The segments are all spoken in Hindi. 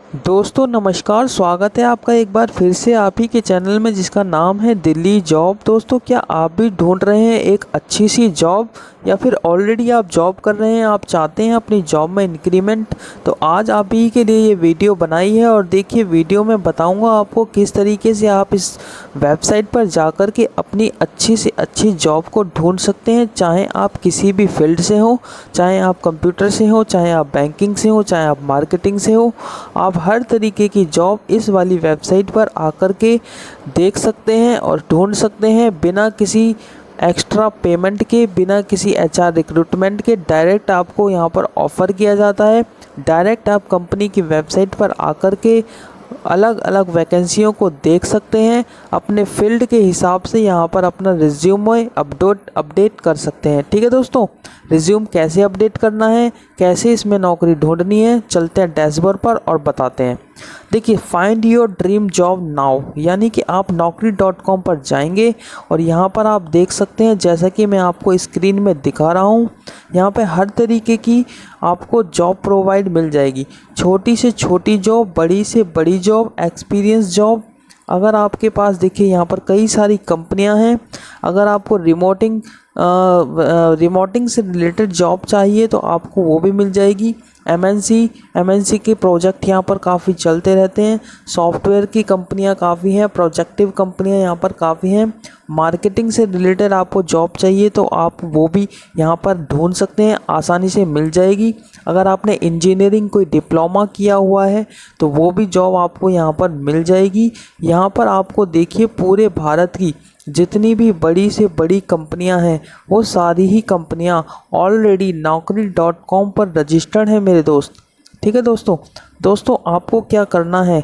दोस्तों नमस्कार, स्वागत है आपका एक बार फिर से आप ही के चैनल में जिसका नाम है दिल्ली जॉब। दोस्तों, क्या आप भी ढूंढ रहे हैं एक अच्छी सी जॉब, या फिर ऑलरेडी आप जॉब कर रहे हैं, आप चाहते हैं अपनी जॉब में इंक्रीमेंट? तो आज आप ही के लिए ये वीडियो बनाई है। और देखिए, वीडियो में बताऊंगा आपको किस तरीके से आप इस वेबसाइट पर जाकर के अपनी अच्छी से अच्छी जॉब को ढूंढ सकते हैं। चाहे आप किसी भी फील्ड से हो, चाहे आप कंप्यूटर से हो, चाहे आप बैंकिंग से हो, चाहे आप मार्केटिंग से हो, आप हर तरीके की जॉब इस वाली वेबसाइट पर आकर के देख सकते हैं और ढूंढ सकते हैं बिना किसी एक्स्ट्रा पेमेंट के, बिना किसी एचआर रिक्रूटमेंट के। डायरेक्ट आपको यहाँ पर ऑफ़र किया जाता है। डायरेक्ट आप कंपनी की वेबसाइट पर आकर के अलग अलग वैकेंसियों को देख सकते हैं। अपने फील्ड के हिसाब से यहाँ पर अपना रिज्यूमे अपडेट कर सकते हैं। ठीक है दोस्तों, रिज्यूम कैसे अपडेट करना है, कैसे इसमें नौकरी ढूंढनी है, चलते हैं डैशबोर्ड पर और बताते हैं। देखिए, find your dream job now, यानी कि आप naukri.com पर जाएंगे और यहाँ पर आप देख सकते हैं, जैसा कि मैं आपको स्क्रीन में दिखा रहा हूँ, यहाँ पे हर तरीके की आपको जॉब प्रोवाइड मिल जाएगी। छोटी से छोटी जॉब, बड़ी से बड़ी जॉब, एक्सपीरियंस जॉब। अगर आपके पास देखिए यहाँ पर कई सारी कंपनियां हैं। अगर आपको रिमोटिंग से रिलेटेड जॉब चाहिए तो आपको वो भी मिल जाएगी। एमएनसी के प्रोजेक्ट यहाँ पर काफ़ी चलते रहते हैं। सॉफ्टवेयर की कंपनियाँ काफ़ी हैं, प्रोजेक्टिव कंपनियाँ यहाँ पर काफ़ी हैं। मार्केटिंग से रिलेटेड आपको जॉब चाहिए तो आप वो भी यहाँ पर ढूंढ सकते हैं, आसानी से मिल जाएगी। अगर आपने इंजीनियरिंग कोई डिप्लोमा किया हुआ है तो वो भी जॉब आपको यहाँ पर मिल जाएगी। यहाँ पर आपको देखिए, पूरे भारत की जितनी भी बड़ी से बड़ी कंपनियां हैं वो सारी ही कंपनियां ऑलरेडी naukri.com पर रजिस्टर्ड हैं मेरे दोस्त। ठीक है दोस्तों, आपको क्या करना है,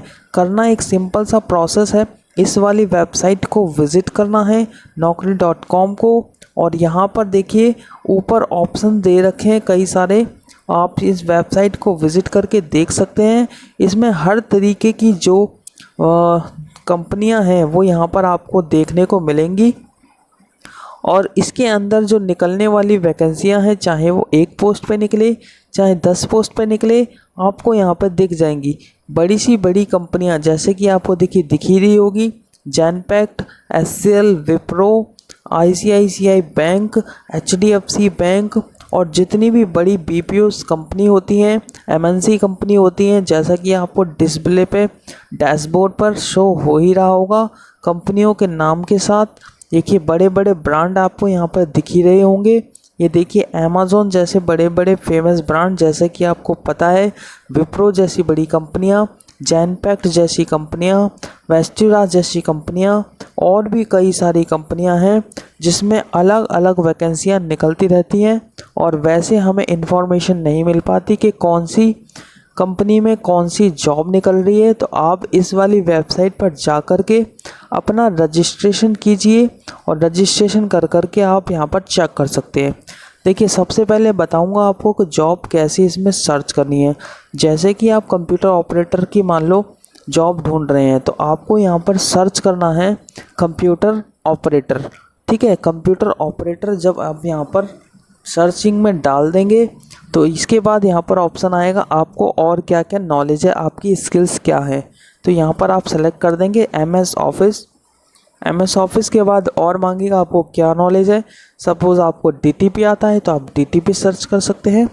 एक सिंपल सा प्रोसेस है। इस वाली वेबसाइट को विज़िट करना है, naukri.com को। और यहाँ पर देखिए, ऊपर ऑप्शन दे रखे हैं कई सारे, आप इस वेबसाइट को विज़िट करके देख सकते हैं। इसमें हर तरीके की जो कंपनियां हैं वो यहाँ पर आपको देखने को मिलेंगी। और इसके अंदर जो निकलने वाली वैकेंसियां हैं, चाहे वो एक पोस्ट पे निकले, चाहे 10 पोस्ट पे निकले, आपको यहाँ पर दिख जाएंगी। बड़ी सी बड़ी कंपनियां, जैसे कि आपको दिख ही रही होगी, Genpact, HCL, Wipro, ICICI bank, HDFC bank, और जितनी भी बड़ी बीपीओस कंपनी होती हैं, एमएनसी कंपनी होती हैं, जैसा कि आपको डिस्प्ले पे डैशबोर्ड पर शो हो ही रहा होगा कंपनियों के नाम के साथ। देखिए, बड़े बड़े ब्रांड आपको यहाँ पर दिख ही रहे होंगे। ये देखिए, अमेज़न जैसे बड़े बड़े फेमस ब्रांड, जैसे कि आपको पता है, विप्रो जैसी बड़ी कंपनियाँ, जैनपैक्ट जैसी कंपनियाँ, वेस्टिरा जैसी कंपनियाँ, और भी कई सारी कंपनियां हैं जिसमें अलग अलग वैकेंसियां निकलती रहती हैं। और वैसे हमें इन्फॉर्मेशन नहीं मिल पाती कि कौन सी कंपनी में कौन सी जॉब निकल रही है। तो आप इस वाली वेबसाइट पर जा कर के अपना रजिस्ट्रेशन कीजिए, और रजिस्ट्रेशन कर के आप यहाँ पर चेक कर सकते हैं। देखिए, सबसे पहले बताऊंगा आपको कि जॉब कैसे इसमें सर्च करनी है। जैसे कि आप कंप्यूटर ऑपरेटर की मान लो जॉब ढूंढ रहे हैं, तो आपको यहाँ पर सर्च करना है कंप्यूटर ऑपरेटर। ठीक है, कंप्यूटर ऑपरेटर जब आप यहाँ पर सर्चिंग में डाल देंगे तो इसके बाद यहाँ पर ऑप्शन आएगा, आपको और क्या क्या नॉलेज है, आपकी स्किल्स क्या है। तो यहाँ पर आप सेलेक्ट कर देंगे एमएस ऑफिस के बाद और मांगेगा आपको क्या नॉलेज है। सपोज़ आपको डीटीपी आता है तो आप डीटीपी सर्च कर सकते हैं।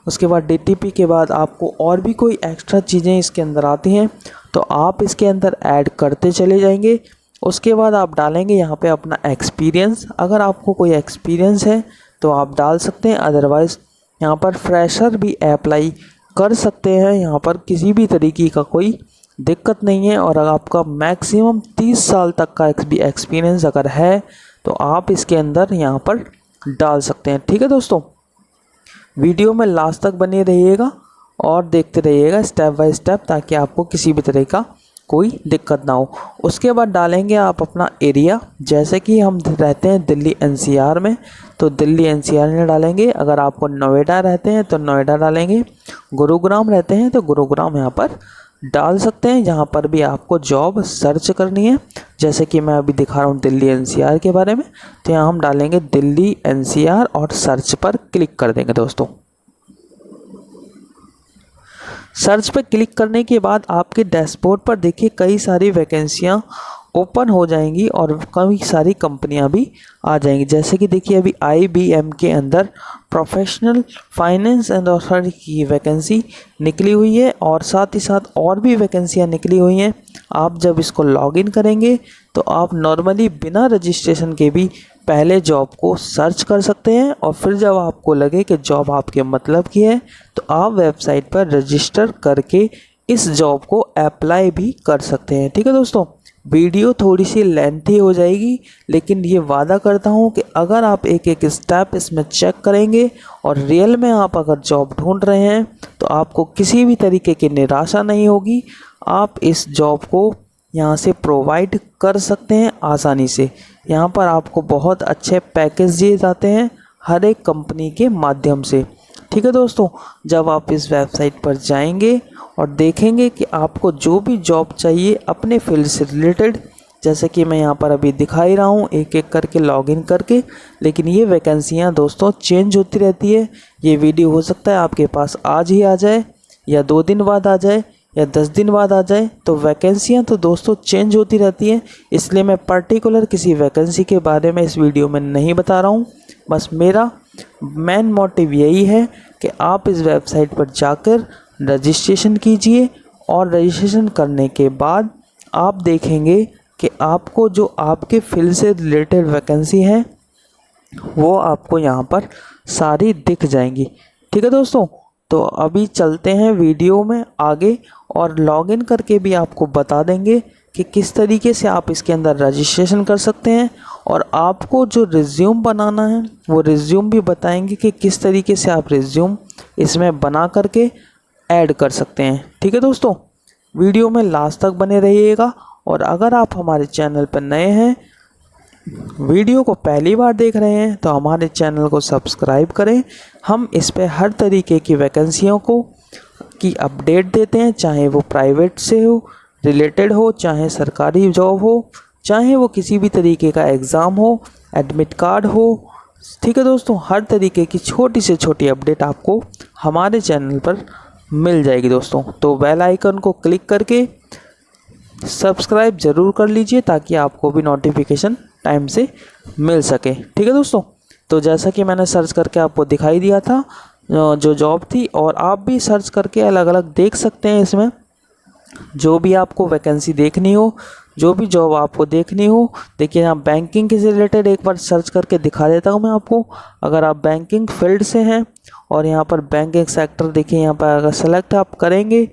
उसके बाद डीटीपी के बाद आपको और भी कोई एक्स्ट्रा चीज़ें इसके अंदर आती हैं तो आप इसके अंदर ऐड करते चले जाएंगे। उसके बाद आप डालेंगे यहाँ पे अपना एक्सपीरियंस। अगर आपको कोई एक्सपीरियंस है तो आप डाल सकते हैं, अदरवाइज़ यहाँ पर फ्रेशर भी अप्लाई कर सकते हैं। यहाँ पर किसी भी तरीके का कोई दिक्कत नहीं है। और अगर आपका मैक्सिमम 30 साल तक का एक्सपीरियंस अगर है तो आप इसके अंदर यहाँ पर डाल सकते हैं। ठीक है दोस्तों, वीडियो में लास्ट तक बने रहिएगा और देखते रहिएगा स्टेप बाय स्टेप, ताकि आपको किसी भी तरह का कोई दिक्कत ना हो। उसके बाद डालेंगे आप अपना एरिया, जैसे कि हम रहते हैं दिल्ली एनसीआर में तो दिल्ली एनसीआर में डालेंगे। अगर आपको नोएडा रहते हैं तो नोएडा डालेंगे, गुरुग्राम रहते हैं तो गुरुग्राम यहाँ पर डाल सकते हैं, जहाँ पर भी आपको जॉब सर्च करनी है। जैसे कि मैं अभी दिखा रहा हूँ दिल्ली एनसीआर के बारे में, तो यहाँ हम डालेंगे दिल्ली एनसीआर और सर्च पर क्लिक कर देंगे दोस्तों। सर्च पे क्लिक करने के बाद आपके डैशबोर्ड पर देखिए कई सारी वैकेंसियाँ ओपन हो जाएंगी और कई सारी कंपनियां भी आ जाएंगी। जैसे कि देखिए अभी IBM के अंदर प्रोफेशनल फाइनेंस एंड अथॉरिटी की वैकेंसी निकली हुई है और साथ ही साथ और भी वैकेंसियां निकली हुई हैं। आप जब इसको लॉगिन करेंगे तो आप नॉर्मली बिना रजिस्ट्रेशन के भी पहले जॉब को सर्च कर सकते हैं और फिर जब आपको लगे कि जॉब आपके मतलब की है तो आप वेबसाइट पर रजिस्टर करके इस जॉब को अप्लाई भी कर सकते हैं। ठीक है दोस्तों, वीडियो थोड़ी सी लेंथी हो जाएगी, लेकिन ये वादा करता हूँ कि अगर आप एक एक स्टेप इसमें चेक करेंगे और रियल में आप अगर जॉब ढूंढ रहे हैं तो आपको किसी भी तरीके की निराशा नहीं होगी। आप इस जॉब को यहाँ से प्रोवाइड कर सकते हैं आसानी से। यहाँ पर आपको बहुत अच्छे पैकेज दिए जाते हैं हर एक कंपनी के माध्यम से। ठीक है दोस्तों, जब आप इस वेबसाइट पर जाएंगे और देखेंगे कि आपको जो भी जॉब चाहिए अपने फील्ड से रिलेटेड, जैसे कि मैं यहाँ पर अभी दिखा ही रहा हूँ एक एक करके लॉगिन करके, लेकिन ये वैकेंसियाँ दोस्तों चेंज होती रहती है। ये वीडियो हो सकता है आपके पास आज ही आ जाए या 2 दिन बाद आ जाए या 10 दिन बाद आ जाए, तो वैकेंसियाँ तो दोस्तों चेंज होती रहती हैं। इसलिए मैं पर्टिकुलर किसी वैकेंसी के बारे में इस वीडियो में नहीं बता रहा हूँ। बस मेरा मेन मोटिव यही है कि आप इस वेबसाइट पर जाकर रजिस्ट्रेशन कीजिए और रजिस्ट्रेशन करने के बाद आप देखेंगे कि आपको जो आपके फील्ड से रिलेटेड वैकेंसी है वो आपको यहाँ पर सारी दिख जाएंगी। ठीक है दोस्तों, तो अभी चलते हैं वीडियो में आगे और लॉगिन करके भी आपको बता देंगे कि किस तरीके से आप इसके अंदर रजिस्ट्रेशन कर सकते हैं और आपको जो रिज्यूम बनाना है वो रिज्यूम भी बताएंगे कि किस तरीके से आप रिज्यूम इसमें बना करके ऐड कर सकते हैं। ठीक है दोस्तों, वीडियो में लास्ट तक बने रहिएगा और अगर आप हमारे चैनल पर नए हैं, वीडियो को पहली बार देख रहे हैं, तो हमारे चैनल को सब्सक्राइब करें। हम इस पे हर तरीके की वैकेंसियों की अपडेट देते हैं, चाहे वो प्राइवेट से हो रिलेटेड हो, चाहे सरकारी जॉब हो, चाहे वो किसी भी तरीके का एग्ज़ाम हो, एडमिट कार्ड हो। ठीक है दोस्तों, हर तरीके की छोटी से छोटी अपडेट आपको हमारे चैनल पर मिल जाएगी दोस्तों। तो बेल आइकन को क्लिक करके सब्सक्राइब ज़रूर कर लीजिए ताकि आपको भी नोटिफिकेशन टाइम से मिल सके। ठीक है दोस्तों, तो जैसा कि मैंने सर्च करके आपको दिखाई दिया था जो जॉब थी, और आप भी सर्च करके अलग अलग देख सकते हैं। इसमें जो भी आपको वैकेंसी देखनी हो, जो भी जॉब आपको देखनी हो, देखिए यहाँ बैंकिंग से रिलेटेड एक बार सर्च करके दिखा देता हूँ मैं आपको। अगर आप बैंकिंग फील्ड से हैं और यहाँ पर बैंकिंग सेक्टर देखिए, यहाँ पर अगर सेलेक्ट आप करेंगे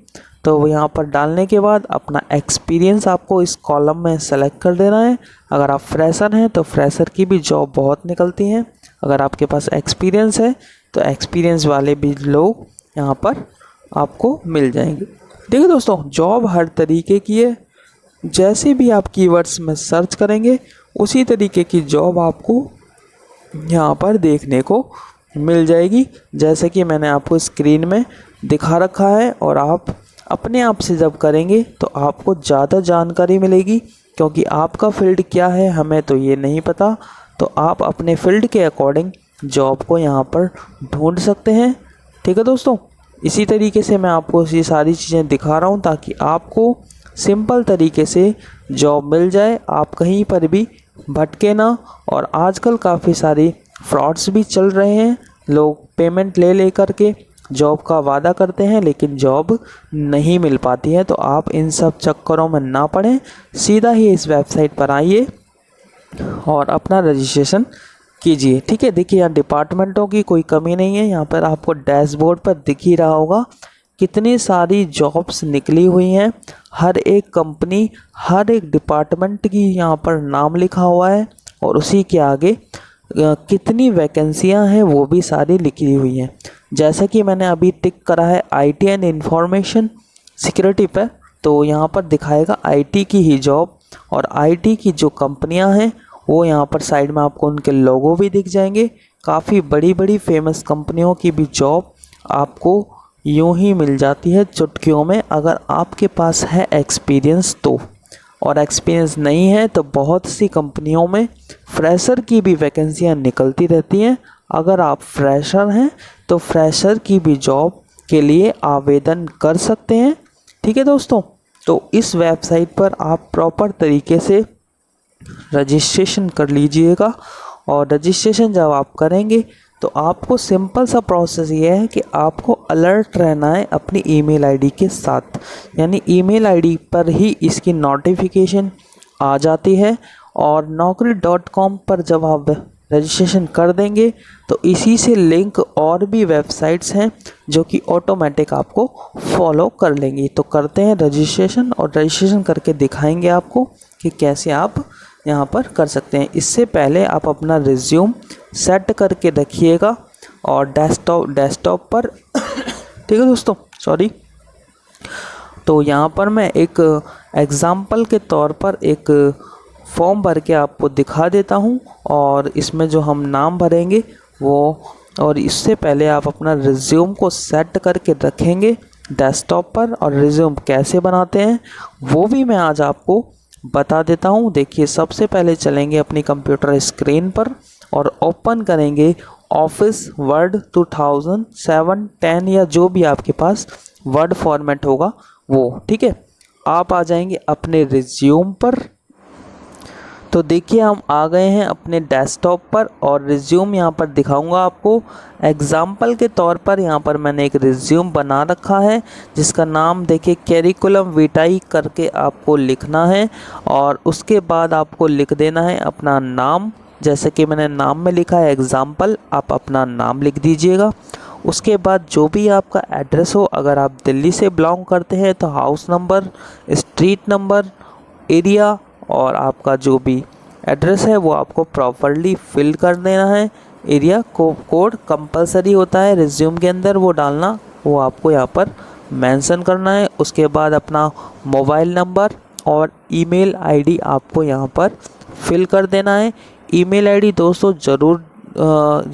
तो यहाँ पर डालने के बाद अपना एक्सपीरियंस आपको इस कॉलम में सेलेक्ट कर देना है। अगर आप फ्रेशर हैं तो फ्रेशर की भी जॉब बहुत निकलती हैं। अगर आपके पास एक्सपीरियंस है तो एक्सपीरियंस वाले भी लोग यहाँ पर आपको मिल जाएंगे। ठीक है दोस्तों, जॉब हर तरीके की है। जैसे भी आप कीवर्ड्स में सर्च करेंगे उसी तरीके की जॉब आपको यहाँ पर देखने को मिल जाएगी, जैसे कि मैंने आपको स्क्रीन में दिखा रखा है। और आप अपने आप से जब करेंगे तो आपको ज़्यादा जानकारी मिलेगी, क्योंकि आपका फील्ड क्या है हमें तो ये नहीं पता। तो आप अपने फील्ड के अकॉर्डिंग जॉब को यहाँ पर ढूंढ सकते हैं। ठीक है दोस्तों, इसी तरीके से मैं आपको ये सारी चीज़ें दिखा रहा हूँ ताकि आपको सिंपल तरीके से जॉब मिल जाए, आप कहीं पर भी भटके ना। और आजकल काफ़ी सारी फ्रॉड्स भी चल रहे हैं, लोग पेमेंट ले करके जॉब का वादा करते हैं लेकिन जॉब नहीं मिल पाती है। तो आप इन सब चक्करों में ना पड़ें, सीधा ही इस वेबसाइट पर आइए और अपना रजिस्ट्रेशन कीजिए। ठीक है, देखिए यहाँ डिपार्टमेंटों की कोई कमी नहीं है। यहाँ पर आपको डैशबोर्ड पर दिख ही रहा होगा कितनी सारी जॉब्स निकली हुई हैं। हर एक कंपनी, हर एक डिपार्टमेंट की यहाँ पर नाम लिखा हुआ है और उसी के आगे कितनी वैकेंसियाँ हैं वो भी सारी लिखी हुई हैं। जैसा कि मैंने अभी टिक करा है IT एंड इंफॉर्मेशन सिक्योरिटी पर, तो यहाँ पर दिखाएगा IT की ही जॉब। और IT की जो कंपनियाँ हैं वो यहाँ पर साइड में आपको उनके लोगो भी दिख जाएंगे। काफ़ी बड़ी बड़ी फेमस कंपनियों की भी जॉब आपको यूं ही मिल जाती है चुटकियों में, अगर आपके पास है एक्सपीरियंस तो। और एक्सपीरियंस नहीं है तो बहुत सी कंपनियों में फ्रेशर की भी वैकेंसियां निकलती रहती हैं। अगर आप फ्रेशर हैं तो फ्रेशर की भी जॉब के लिए आवेदन कर सकते हैं। ठीक है दोस्तों, तो इस वेबसाइट पर आप प्रॉपर तरीके से रजिस्ट्रेशन कर लीजिएगा। और रजिस्ट्रेशन जब आप करेंगे तो आपको सिंपल सा प्रोसेस ये है कि आपको अलर्ट रहना है अपनी ईमेल आईडी के साथ, यानी ईमेल आईडी पर ही इसकी नोटिफिकेशन आ जाती है। और naukri.com पर जब आप रजिस्ट्रेशन कर देंगे तो इसी से लिंक और भी वेबसाइट्स हैं जो कि ऑटोमेटिक आपको फॉलो कर लेंगी। तो करते हैं रजिस्ट्रेशन, और रजिस्ट्रेशन करके दिखाएंगे आपको कि कैसे आप यहाँ पर कर सकते हैं। इससे पहले आप अपना रिज्यूम सेट करके रखिएगा और डेस्कटॉप पर ठीक है दोस्तों, सॉरी। तो यहाँ पर मैं एक एग्ज़ाम्पल के तौर पर एक फॉर्म भर के आपको दिखा देता हूँ, और इसमें जो हम नाम भरेंगे वो, और इससे पहले आप अपना रिज्यूम को सेट करके रखेंगे डेस्कटॉप पर। और रिज्यूम कैसे बनाते हैं वो भी मैं आज आपको बता देता हूँ। देखिए, सबसे पहले चलेंगे अपनी कंप्यूटर स्क्रीन पर और ओपन करेंगे ऑफिस वर्ड 2007, 10 या जो भी आपके पास वर्ड फॉर्मेट होगा वो। ठीक है, आप आ जाएंगे अपने रिज्यूम पर। तो देखिए, हम आ गए हैं अपने डेस्कटॉप पर और रिज्यूम यहाँ पर दिखाऊंगा आपको। एग्जाम्पल के तौर पर यहाँ पर मैंने एक रिज्यूम बना रखा है जिसका नाम देखिए कैरिकुलम विटाई करके आपको लिखना है। और उसके बाद आपको लिख देना है अपना नाम, जैसे कि मैंने नाम में लिखा है एग्जाम्पल, आप अपना नाम लिख दीजिएगा। उसके बाद जो भी आपका एड्रेस हो, अगर आप दिल्ली से बिलोंग करते हैं तो house number, street number, area और आपका जो भी एड्रेस है वो आपको प्रॉपरली फिल कर देना है। एरिया कोड कंपलसरी होता है रिज्यूम के अंदर, वो डालना, वो आपको यहाँ पर मेंशन करना है। उसके बाद अपना मोबाइल नंबर और ईमेल आईडी आपको यहाँ पर फिल कर देना है। ईमेल आईडी दोस्तों ज़रूर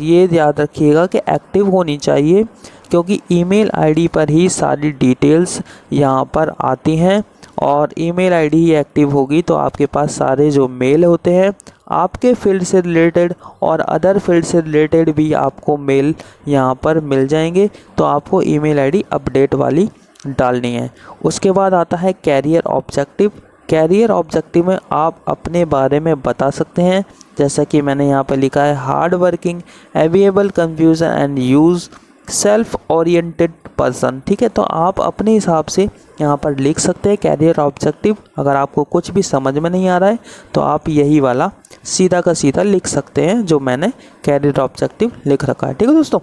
ये याद रखिएगा कि एक्टिव होनी चाहिए, क्योंकि ईमेल आईडी पर ही सारी डिटेल्स यहाँ पर आती हैं। और ईमेल आईडी ही एक्टिव होगी तो आपके पास सारे जो मेल होते हैं आपके फील्ड से रिलेटेड और अदर फील्ड से रिलेटेड भी आपको मेल यहाँ पर मिल जाएंगे। तो आपको ईमेल आईडी अपडेट वाली डालनी है। उसके बाद आता है कैरियर ऑब्जेक्टिव। कैरियर ऑब्जेक्टिव में आप अपने बारे में बता सकते हैं, जैसा कि मैंने यहाँ पर लिखा है hard working, available, confusion and use, self oriented person. ठीक है, तो आप अपने हिसाब से यहाँ पर लिख सकते हैं कैरियर ऑब्जेक्टिव। अगर आपको कुछ भी समझ में नहीं आ रहा है तो आप यही वाला सीधा का सीधा लिख सकते हैं जो मैंने कैरियर ऑब्जेक्टिव लिख रखा है। ठीक है दोस्तों,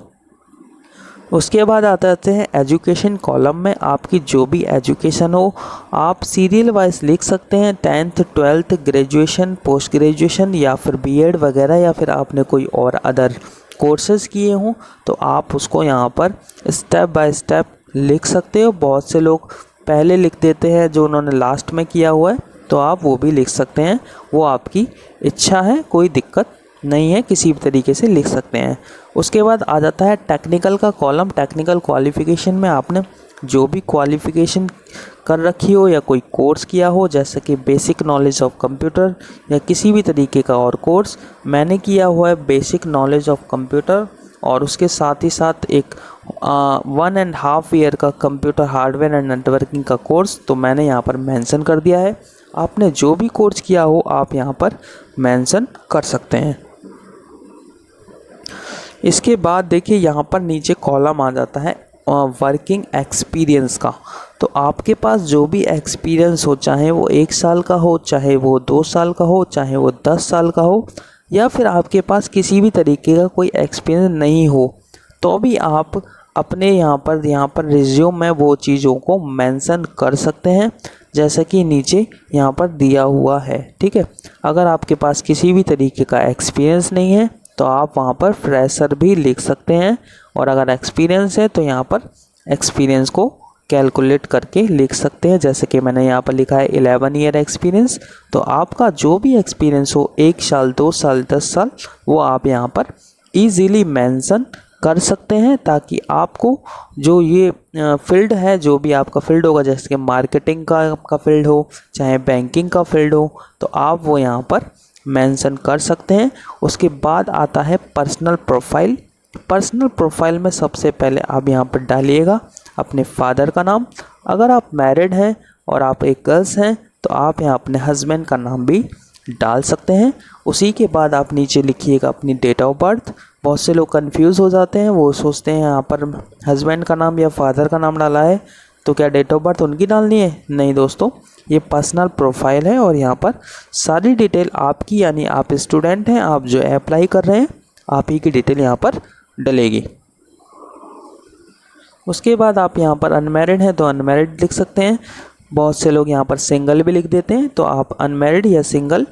उसके बाद आते हैं एजुकेशन कॉलम में। आपकी जो भी एजुकेशन हो आप सीरियल वाइज लिख सकते हैं, 10th 12th, graduation, post graduation या फिर बीएड वगैरह, या फिर आपने कोई और अदर कोर्सेज़ किए हों तो आप उसको यहाँ पर स्टेप बाय स्टेप लिख सकते हो। बहुत से लोग पहले लिख देते हैं जो उन्होंने लास्ट में किया हुआ है, तो आप वो भी लिख सकते हैं, वो आपकी इच्छा है, कोई दिक्कत नहीं है, किसी भी तरीके से लिख सकते हैं। उसके बाद आ जाता है टेक्निकल का कॉलम। टेक्निकल क्वालिफ़िकेशन में आपने जो भी क्वालिफ़िकेशन कर रखी हो या कोई कोर्स किया हो, जैसे कि बेसिक नॉलेज ऑफ कंप्यूटर या किसी भी तरीके का और कोर्स। मैंने किया हुआ है बेसिक नॉलेज ऑफ कंप्यूटर, और उसके साथ ही साथ एक 1.5 ईयर का कंप्यूटर हार्डवेयर एंड नेटवर्किंग का कोर्स, तो मैंने यहाँ पर मेंशन कर दिया है। आपने जो भी कोर्स किया हो आप यहाँ पर मेंशन कर सकते हैं। इसके बाद देखिए यहाँ पर नीचे कॉलम आ जाता है वर्किंग एक्सपीरियंस का। तो आपके पास जो भी एक्सपीरियंस हो, चाहे वो 1 साल का हो, चाहे वो 2 साल का हो, चाहे वो 10 साल का हो, या फिर आपके पास किसी भी तरीके का कोई एक्सपीरियंस नहीं हो, तो भी आप अपने यहाँ पर रिज्यूम में वो चीज़ों को मेंशन कर सकते हैं, जैसा कि नीचे यहाँ पर दिया हुआ है। ठीक है, अगर आपके पास किसी भी तरीके का एक्सपीरियंस नहीं है तो आप वहाँ पर फ्रेशर भी लिख सकते हैं, और अगर एक्सपीरियंस है तो यहाँ पर एक्सपीरियंस को कैलकुलेट करके लिख सकते हैं, जैसे कि मैंने यहाँ पर लिखा है 11 ईयर एक्सपीरियंस। तो आपका जो भी एक्सपीरियंस हो, 1 साल, 2 साल, 10 साल, वो आप यहाँ पर ईज़िली मेंशन कर सकते हैं, ताकि आपको जो ये फील्ड है, जो भी आपका फील्ड होगा, जैसे कि मार्केटिंग का आपका फील्ड हो, चाहे बैंकिंग का फील्ड हो, तो आप वो यहाँ पर मेंशन कर सकते हैं। उसके बाद आता है पर्सनल प्रोफाइल। पर्सनल प्रोफाइल में सबसे पहले आप यहाँ पर डालिएगा अपने फादर का नाम। अगर आप मैरिड हैं और आप एक गर्ल्स हैं तो आप यहाँ अपने हस्बैंड का नाम भी डाल सकते हैं। उसी के बाद आप नीचे लिखिएगा अपनी डेट ऑफ बर्थ। बहुत से लोग कंफ्यूज हो जाते हैं, वो सोचते हैं यहाँ पर हस्बैंड का नाम या फादर का नाम डाला है तो क्या डेट ऑफ बर्थ उनकी डालनी है? नहीं दोस्तों, ये पर्सनल प्रोफाइल है और यहाँ पर सारी डिटेल आपकी, यानी आप स्टूडेंट हैं, आप जो अप्लाई कर रहे हैं, आप ही की डिटेल यहाँ पर डलेगी। उसके बाद आप यहाँ पर अनमैरिड हैं तो अनमैरिड लिख सकते हैं। बहुत से लोग यहाँ पर सिंगल भी लिख देते हैं, तो आप अनमैरिड या सिंगल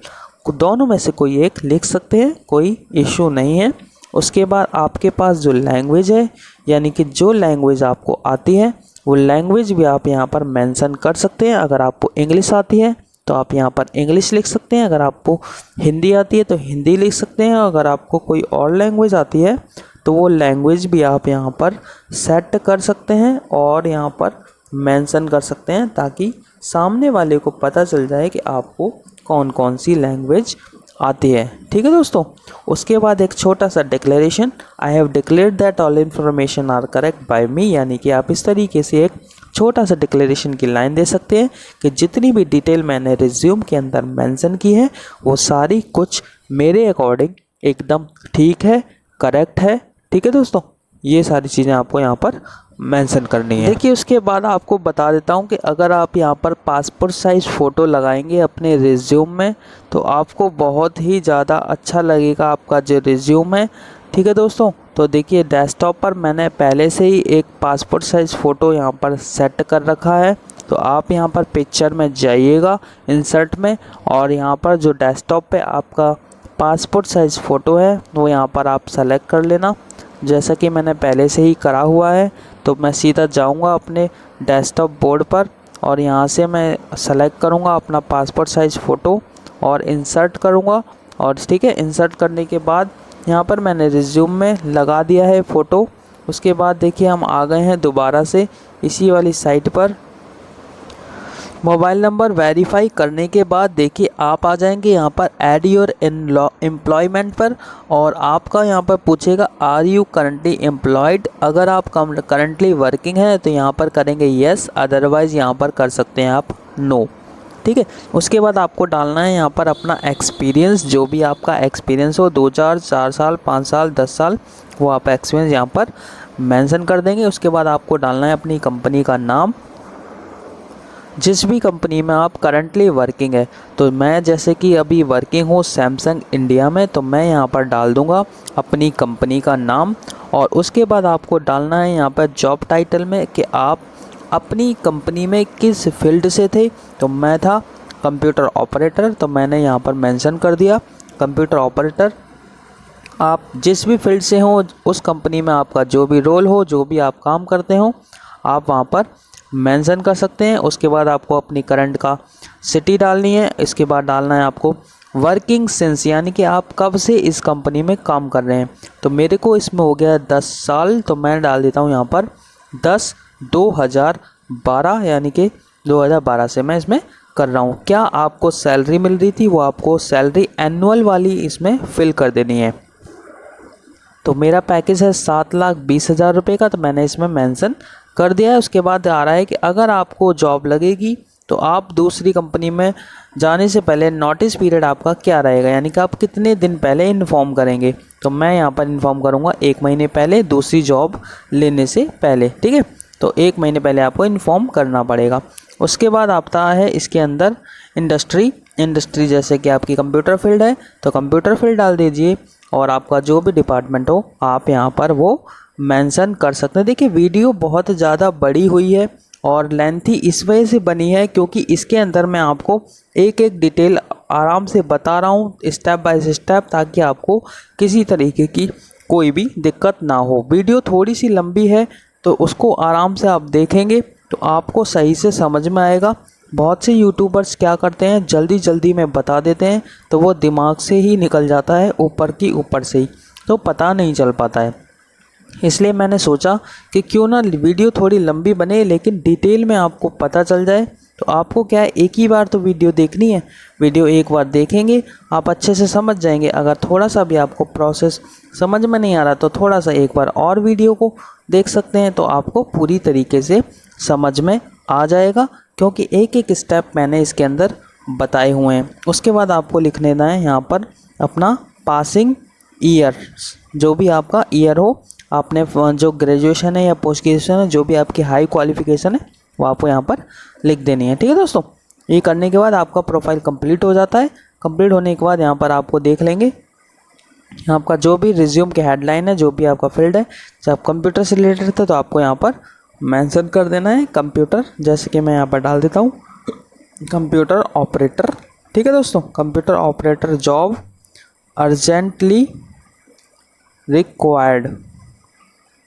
दोनों में से कोई एक लिख सकते हैं, कोई इशू नहीं है। उसके बाद आपके पास जो लैंग्वेज है, यानी कि जो लैंग्वेज आपको आती है वो लैंग्वेज भी आप यहाँ पर मेंशन कर सकते हैं। अगर आपको इंग्लिश आती है तो आप यहाँ पर इंग्लिश लिख सकते हैं, अगर आपको हिंदी आती है तो हिंदी लिख सकते हैं, अगर आपको कोई और लैंग्वेज आती है तो वो लैंग्वेज भी आप यहाँ पर सेट कर सकते हैं और यहाँ पर मेंशन कर सकते हैं, ताकि सामने वाले को पता चल जाए कि आपको कौन कौन सी लैंग्वेज आती है। ठीक है दोस्तों। उसके बाद एक छोटा सा declaration, I have declared that all information are correct by me, यानी कि आप इस तरीके से एक छोटा सा डिक्लेरेशन की लाइन दे सकते हैं कि जितनी भी डिटेल मैंने रिज्यूम के अंदर मेंशन की है वो सारी कुछ मेरे अकॉर्डिंग एकदम ठीक है, करेक्ट है। ठीक है दोस्तों, ये सारी चीज़ें आपको यहाँ पर मेंशन करनी है। देखिए, उसके बाद आपको बता देता हूँ कि अगर आप यहाँ पर पासपोर्ट साइज़ फ़ोटो लगाएंगे अपने रिज्यूम में तो आपको बहुत ही ज़्यादा अच्छा लगेगा आपका जो रिज्यूम है। ठीक है दोस्तों। तो देखिए, डेस्कटॉप पर मैंने पहले से ही एक पासपोर्ट साइज़ फ़ोटो यहाँ पर सेट कर रखा है, तो आप यहाँ पर पिक्चर में जाइएगा, इंसर्ट में, और यहाँ पर जो डेस्कटॉप पे आपका पासपोर्ट साइज़ फ़ोटो है वो यहाँ पर आप सेलेक्ट कर लेना। जैसा कि मैंने पहले से ही करा हुआ है, तो मैं सीधा जाऊंगा अपने डेस्कटॉप बोर्ड पर और यहाँ से मैं सेलेक्ट करूँगा अपना पासपोर्ट साइज़ फ़ोटो और इंसर्ट करूँगा। और ठीक है, इंसर्ट करने के बाद यहाँ पर मैंने रिज्यूम में लगा दिया है फ़ोटो। उसके बाद देखिए, हम आ गए हैं दोबारा से इसी वाली साइट पर। मोबाइल नंबर वेरीफाई करने के बाद देखिए आप आ जाएंगे यहाँ पर ऐड योर एम्प्लॉयमेंट पर, और आपका यहाँ पर पूछेगा आर यू करंटली एम्प्लॉयड। अगर आप करंटली वर्किंग है तो यहाँ पर करेंगे येस, अदरवाइज़ यहाँ पर कर सकते हैं आप नो। ठीक है। उसके बाद आपको डालना है यहाँ पर अपना एक्सपीरियंस, जो भी आपका एक्सपीरियंस हो, 2 4 साल 5 साल 10 साल, वो आप एक्सपीरियंस यहाँ पर मेंशन कर देंगे। उसके बाद आपको डालना है अपनी कंपनी का नाम, जिस भी कंपनी में आप करंटली वर्किंग है। तो मैं जैसे कि अभी वर्किंग हूँ सैमसंग इंडिया में, तो मैं यहाँ पर डाल दूँगा अपनी कंपनी का नाम। और उसके बाद आपको डालना है यहाँ पर जॉब टाइटल में कि आप अपनी कंपनी में किस फील्ड से थे। तो मैं था कंप्यूटर ऑपरेटर, तो मैंने यहाँ पर मेंशन कर दिया कंप्यूटर ऑपरेटर। आप जिस भी फील्ड से हो, उस कंपनी में आपका जो भी रोल हो, जो भी आप काम करते हो, आप वहाँ पर मेंशन कर सकते हैं। उसके बाद आपको अपनी करंट का सिटी डालनी है। इसके बाद डालना है आपको वर्किंग सिंस, यानी कि आप कब से इस कंपनी में काम कर रहे हैं। तो मेरे को इसमें हो गया 10 साल, तो मैं डाल देता हूँ यहाँ पर 10/2012, यानी कि 2012 से मैं इसमें कर रहा हूँ। क्या आपको सैलरी मिल रही थी, वो आपको सैलरी एनुअल वाली इसमें फिल कर देनी है। तो मेरा पैकेज है 7,20,000 रुपये का, तो मैंने इसमें मेंशन कर दिया है। उसके बाद आ रहा है कि अगर आपको जॉब लगेगी तो आप दूसरी कंपनी में जाने से पहले नोटिस पीरियड आपका क्या रहेगा, यानी कि आप कितने दिन पहले इन्फॉर्म करेंगे। तो मैं यहाँ पर इन्फॉर्म करूँगा 1 महीने पहले, दूसरी जॉब लेने से पहले। ठीक है, तो 1 महीने पहले आपको इन्फॉर्म करना पड़ेगा। उसके बाद आता है इसके अंदर इंडस्ट्री जैसे कि आपकी कंप्यूटर फील्ड है तो कंप्यूटर फील्ड डाल दीजिए, और आपका जो भी डिपार्टमेंट हो आप यहाँ पर वो मेंशन कर सकते हैं। देखिए, वीडियो बहुत ज़्यादा बड़ी हुई है और लेंथी इस वजह से बनी है क्योंकि इसके अंदर मैं आपको एक एक डिटेल आराम से बता रहा हूँ स्टेप बाय स्टेप, ताकि आपको किसी तरीके की कोई भी दिक्कत ना हो। वीडियो थोड़ी सी लंबी है तो उसको आराम से आप देखेंगे तो आपको सही से समझ में आएगा। बहुत से यूट्यूबर्स क्या करते हैं, जल्दी जल्दी में बता देते हैं तो वो दिमाग से ही निकल जाता है, ऊपर से ही, तो पता नहीं चल पाता है। इसलिए मैंने सोचा कि क्यों ना वीडियो थोड़ी लंबी बने लेकिन डिटेल में आपको पता चल जाए तो आपको क्या है, एक ही बार तो वीडियो देखनी है। वीडियो एक बार देखेंगे आप अच्छे से समझ जाएंगे। अगर थोड़ा सा भी आपको प्रोसेस समझ में नहीं आ रहा तो थोड़ा सा एक बार और वीडियो को देख सकते हैं, तो आपको पूरी तरीके से समझ में आ जाएगा, क्योंकि एक एक स्टेप मैंने इसके अंदर बताए हुए हैं। उसके बाद आपको लिख लेना है यहाँ पर अपना पासिंग ईयर, जो भी आपका ईयर हो, आपने जो ग्रेजुएशन है या पोस्ट ग्रेजुएशन है, जो भी आपकी हाई क्वालिफिकेशन है वो आपको यहाँ पर लिख देनी है। ठीक है दोस्तों, ये करने के बाद आपका प्रोफाइल कंप्लीट हो जाता है। कंप्लीट होने के बाद यहाँ पर आपको देख लेंगे आपका जो भी रिज्यूम के हेडलाइन है, जो भी आपका फील्ड है, जब कंप्यूटर से रिलेटेड था तो आपको यहाँ पर मेंशन कर देना है कंप्यूटर। जैसे कि मैं यहाँ पर डाल देता हूँ कंप्यूटर ऑपरेटर। ठीक है दोस्तों, computer operator job urgently required.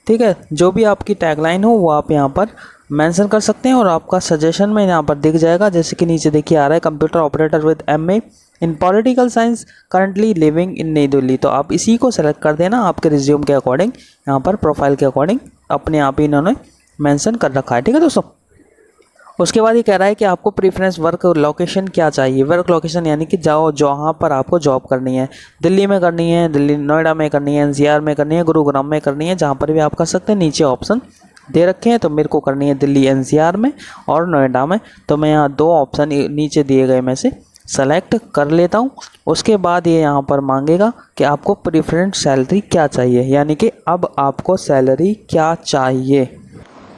ठीक है, जो भी आपकी टैगलाइन हो वो आप यहाँ पर मेंशन कर सकते हैं और आपका सजेशन में यहाँ पर दिख जाएगा। जैसे कि नीचे देखिए आ रहा है computer operator with MA in political science currently living in नई दिल्ली। तो आप इसी को सेलेक्ट कर देना आपके रिज्यूम के अकॉर्डिंग, यहाँ पर प्रोफाइल के अकॉर्डिंग अपने आप ही इन्होंने मेंशन कर रखा है। ठीक है दोस्तों, उसके बाद ये कह रहा है कि आपको प्रेफरेंस वर्क लोकेशन क्या चाहिए। वर्क लोकेशन यानी कि जहाँ पर आपको जॉब करनी है, दिल्ली में करनी है, दिल्ली नोएडा में करनी है, एनसीआर में करनी है, गुरुग्राम में करनी है, जहाँ पर भी आप कर सकते हैं। नीचे ऑप्शन दे रखे हैं, तो मेरे को करनी है दिल्ली एनसीआर में और नोएडा में, तो मैं यहाँ दो ऑप्शन नीचे दिए गए में से सेलेक्ट कर लेता हूँ। उसके बाद ये यहाँ पर मांगेगा कि आपको प्रेफरेंस सैलरी क्या चाहिए, यानी कि अब आपको सैलरी क्या चाहिए।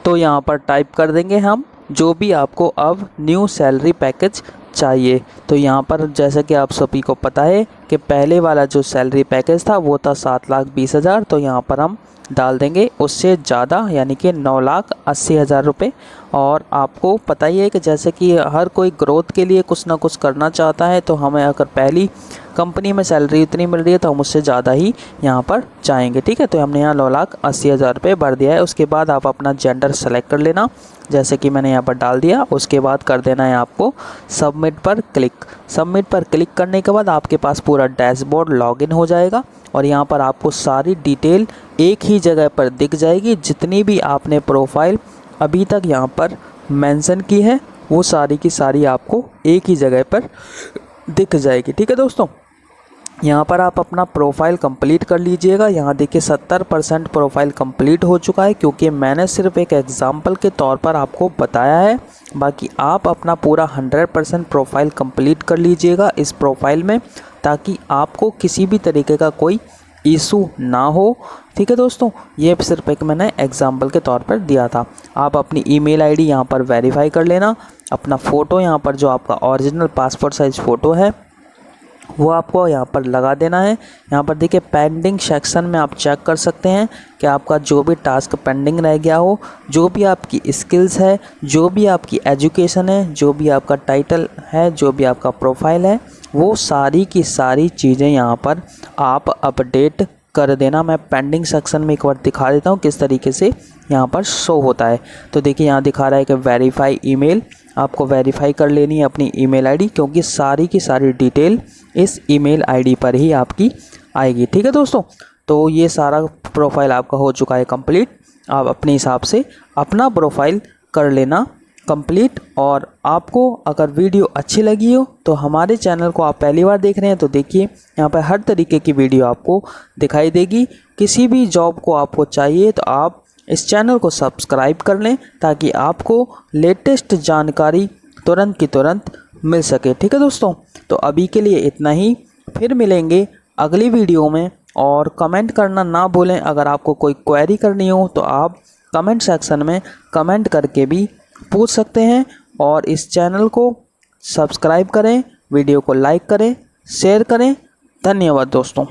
तो यहाँ पर टाइप कर देंगे हम जो भी आपको अब न्यू सैलरी पैकेज चाहिए। तो यहाँ पर जैसे कि आप सभी को पता है कि पहले वाला जो सैलरी पैकेज था वो था 7,20,000, तो यहाँ पर हम डाल देंगे उससे ज़्यादा, यानी कि 9,80,000 रुपये। और आपको पता ही है कि जैसे कि हर कोई ग्रोथ के लिए कुछ ना कुछ करना चाहता है, तो हमें अगर पहली कंपनी में सैलरी इतनी मिल रही है तो हम उससे ज़्यादा ही यहाँ पर चाहेंगे। ठीक है, तो हमने यहाँ 9,80,000 रुपये भर दिया है। उसके बाद आप अपना जेंडर सेलेक्ट कर लेना, जैसे कि मैंने यहाँ पर डाल दिया। उसके बाद कर देना है आपको सबमिट पर क्लिक। सबमिट पर क्लिक करने के बाद आपके पास पूरा डैशबोर्ड लॉगिन हो जाएगा और यहाँ पर आपको सारी डिटेल एक ही जगह पर दिख जाएगी। जितनी भी आपने प्रोफाइल अभी तक यहाँ पर मेंशन की है वो सारी की सारी आपको एक ही जगह पर दिख जाएगी। ठीक है दोस्तों, यहाँ पर आप अपना प्रोफाइल कंप्लीट कर लीजिएगा। यहाँ देखिए 70% प्रोफाइल कंप्लीट हो चुका है, क्योंकि मैंने सिर्फ एक एग्जांपल के तौर पर आपको बताया है। बाकी आप अपना पूरा 100% प्रोफाइल कंप्लीट कर लीजिएगा इस प्रोफाइल में, ताकि आपको किसी भी तरीके का कोई इशू ना हो। ठीक है दोस्तों, ये सिर्फ एक मैंने एग्जांपल के तौर पर दिया था। आप अपनी ईमेल आईडी यहाँ पर वेरीफाई कर लेना। अपना फ़ोटो यहाँ पर जो आपका ओरिजिनल पासपोर्ट साइज़ फ़ोटो है वो आपको यहाँ पर लगा देना है। यहाँ पर देखिए पेंडिंग सेक्शन में आप चेक कर सकते हैं कि आपका जो भी टास्क पेंडिंग रह गया हो, जो भी आपकी स्किल्स है, जो भी आपकी एजुकेशन है, जो भी आपका टाइटल है, जो भी आपका प्रोफाइल है, वो सारी की सारी चीज़ें यहाँ पर आप अपडेट कर देना। मैं पेंडिंग सेक्शन में एक बार दिखा देता हूँ किस तरीके से यहाँ पर शो होता है। तो देखिए यहाँ दिखा रहा है कि वेरीफाई ईमेल, आपको वेरीफाई कर लेनी है अपनी ईमेल आईडी, क्योंकि सारी की सारी डिटेल इस ईमेल आईडी पर ही आपकी आएगी। ठीक है दोस्तों, तो ये सारा प्रोफाइल आपका हो चुका है कंप्लीट। आप अपने हिसाब से अपना प्रोफाइल कर लेना कंप्लीट। और आपको अगर वीडियो अच्छी लगी हो तो हमारे चैनल को आप पहली बार देख रहे हैं तो देखिए यहाँ पर हर तरीके की वीडियो आपको दिखाई देगी। किसी भी जॉब को आपको चाहिए तो आप इस चैनल को सब्सक्राइब कर लें, ताकि आपको लेटेस्ट जानकारी तुरंत की तुरंत मिल सके। ठीक है दोस्तों, तो अभी के लिए इतना ही, फिर मिलेंगे अगली वीडियो में। और कमेंट करना ना भूलें। अगर आपको कोई क्वेरी करनी हो तो आप कमेंट सेक्शन में कमेंट करके भी पूछ सकते हैं। और इस चैनल को सब्सक्राइब करें, वीडियो को लाइक करें, शेयर करें। धन्यवाद दोस्तों।